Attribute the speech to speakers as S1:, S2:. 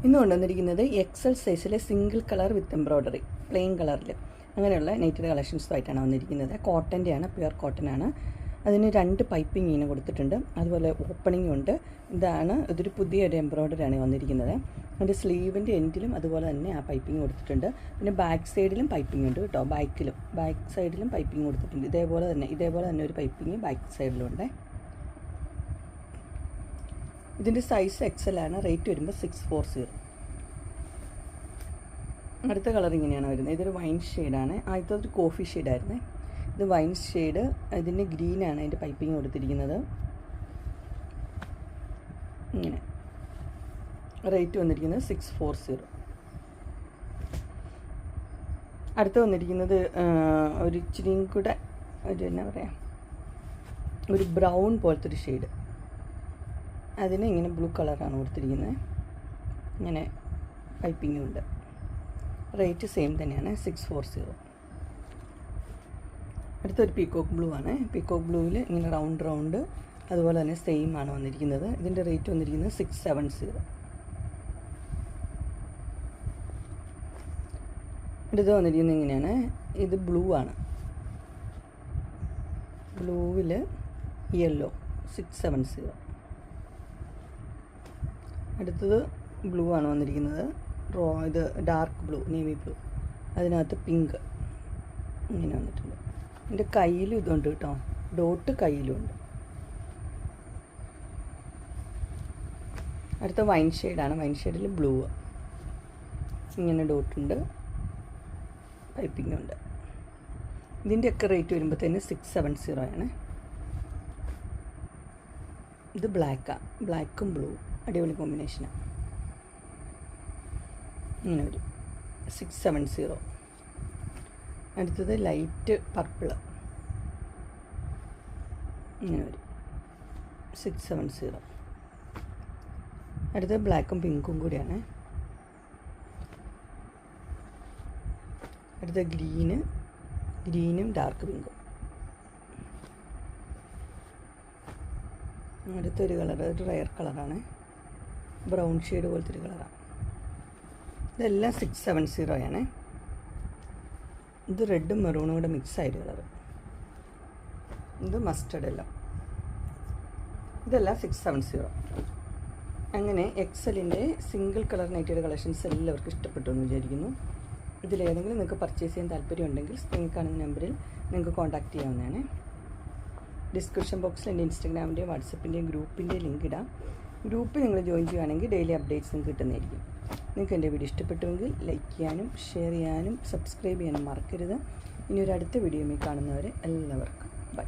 S1: ഇന്ന് കൊണ്ടുവന്നിരിക്കുന്നത് എക്സൽ സൈസിലെ single colour with embroidery plain കളറിൽ അങ്ങനെയുള്ള നെയ്റ്റഡ് കളക്ഷൻസുമായിട്ടാണ് വന്നിരിക്കുന്നത്. കോട്ടൻ്റെയാണ്, പ്യുവർ കോട്ടൺ ആണ്. അതിന് 2 പൈപ്പിംഗ് ഇങ്ങനെ കൊടുത്തിട്ടുണ്ട്, അതുപോലെ ഓപ്പണിംഗ് ഉണ്ട്. ഇതൊരു പുതിയൊരു എംബ്രോയ്ഡറിയാണ് വന്നിരിക്കുന്നത്. അതിൻ്റെ സ്ലീവിൻ്റെ എൻഡിലും അതുപോലെ തന്നെ ആ പൈപ്പിംഗ് കൊടുത്തിട്ടുണ്ട്. പിന്നെ ബാക്ക് സൈഡിലും പൈപ്പിംഗ് ഉണ്ട് കേട്ടോ. ബാക്ക് സൈഡിലും പൈപ്പിംഗ് കൊടുത്തിട്ടുണ്ട്. ഇതേപോലെ തന്നെ ഒരു പൈപ്പിംഗ് ബാക്ക് സൈഡിലും ഉണ്ട്. ഇതിൻ്റെ സൈസ് എക്സൽ ആണ്. റേറ്റ് വരുമ്പോൾ 640. അടുത്ത കളർ ഇങ്ങനെയാണ് വരുന്നത്. ഇതൊരു വൈൻ ഷെയ്ഡാണ്. ആദ്യത്തെ കോഫി ഷെയ്ഡായിരുന്നേ. ഇത് വൈൻ ഷെയ്ഡ്. ഇതിൻ്റെ ഗ്രീനാണ് അതിൻ്റെ പൈപ്പിംഗ് കൊടുത്തിരിക്കുന്നത്. ഇങ്ങനെ റേറ്റ് വന്നിരിക്കുന്നത് 640. അടുത്ത് വന്നിരിക്കുന്നത് ഒരു ഇച്ചിരിയും കൂടെ എന്നാ പറയുക, ഒരു ബ്രൗൺ പോലത്തെ ഒരു ഷെയ്ഡ്. അതിന് ഇങ്ങനെ ബ്ലൂ കളറാണ് കൊടുത്തിരിക്കുന്നത്. ഇങ്ങനെ പൈപ്പിങ്ങും ഉണ്ട്. റേറ്റ് സെയിം തന്നെയാണ്, 640. അടുത്തൊരു പീക്കോക്ക് ബ്ലൂ ആണ്. പീക്കോക്ക് ബ്ലൂവിൽ ഇങ്ങനെ റൗണ്ട് അതുപോലെ തന്നെ സെയിം ആണ് വന്നിരിക്കുന്നത്. ഇതിൻ്റെ റേറ്റ് വന്നിരിക്കുന്നത് 670. അടുത്ത് വന്നിരിക്കുന്നത് ഇങ്ങനെയാണ്. ഇത് ബ്ലൂ ആണ്. ബ്ലൂവിൽ യെല്ലോ 670. അടുത്തത് ബ്ലൂ ആണ് വന്നിരിക്കുന്നത്. ഇത് ഡാർക്ക് ബ്ലൂ, നേവി ബ്ലൂ. അതിനകത്ത് പിങ്ക് ഇങ്ങനെ വന്നിട്ടുണ്ട്. എൻ്റെ കയ്യിലും ഇതുണ്ട് കേട്ടോ, ഡോട്ട് കയ്യിലും ഉണ്ട്. അടുത്ത വൈൻ ഷെയ്ഡാണ്. വൈൻ ഷെയ്ഡിൽ ബ്ലൂ, ഇങ്ങനെ ഡോട്ടുണ്ട്, പൈപ്പിംഗ് ഉണ്ട്. ഇതിൻ്റെയൊക്കെ റേറ്റ് വരുമ്പോഴത്തേന് 670 ആണ്. ഇത് ബ്ലാക്കും ബ്ലൂ അടിപൊളി കോമ്പിനേഷനാണ്. ഇങ്ങനെ വരും 670. അടുത്തത് ലൈറ്റ് പർപ്പിള്, ഇങ്ങനെ വരും 670. അടുത്തത് ബ്ലാക്കും പിങ്കും കൂടിയാണ്. അടുത്ത ഗ്രീനും ഡാർക്ക് പിങ്കും. അടുത്തൊരു കളർ, ഒരു റയർ കളറാണ്, ബ്രൗൺ ഷെയ്ഡ് പോലത്തെ ഒരു കളറാണ്. ഇതെല്ലാം 670 ആണ്. ഇത് റെഡും മെറൂണും കൂടെ മിക്സ് ആയൊരു കളർ. ഇത് മസ്റ്റർഡ് എല്ലാം. ഇതെല്ലാം 670. അങ്ങനെ എക്സലിൻ്റെ സിംഗിൾ കളർ നൈറ്റഡ് കളക്ഷൻസ് എല്ലാവർക്കും ഇഷ്ടപ്പെട്ടു എന്ന് വിചാരിക്കുന്നു. ഇതിലേതെങ്കിലും നിങ്ങൾക്ക് പർച്ചേസ് ചെയ്യാൻ താല്പര്യമുണ്ടെങ്കിൽ സ്ക്രീനിൽ കാണുന്ന നമ്പറിൽ നിങ്ങൾക്ക് കോൺടാക്റ്റ് ചെയ്യാവുന്നതാണ്. ഡിസ്ക്രിപ്ഷൻ ബോക്സിൽ എൻ്റെ ഇൻസ്റ്റാഗ്രാമിൻ്റെയും വാട്സപ്പിൻ്റെയും ഗ്രൂപ്പിൻ്റെയും ലിങ്ക് ഇടാം. ഗ്രൂപ്പിൽ നിങ്ങൾ ജോയിൻ ചെയ്യുകയാണെങ്കിൽ ഡെയിലി അപ്ഡേറ്റ്സ് നിങ്ങൾക്ക് കിട്ടുന്നതായിരിക്കും. നിങ്ങൾക്ക് എൻ്റെ വീഡിയോ ഇഷ്ടപ്പെട്ടുവെങ്കിൽ ലൈക്ക് ചെയ്യാനും ഷെയർ ചെയ്യാനും സബ്സ്ക്രൈബ് ചെയ്യാനും മറക്കരുത്. ഇനി ഒരു അടുത്ത വീഡിയോയിൽ കാണുന്നവരെ എല്ലാവർക്കും ബൈ.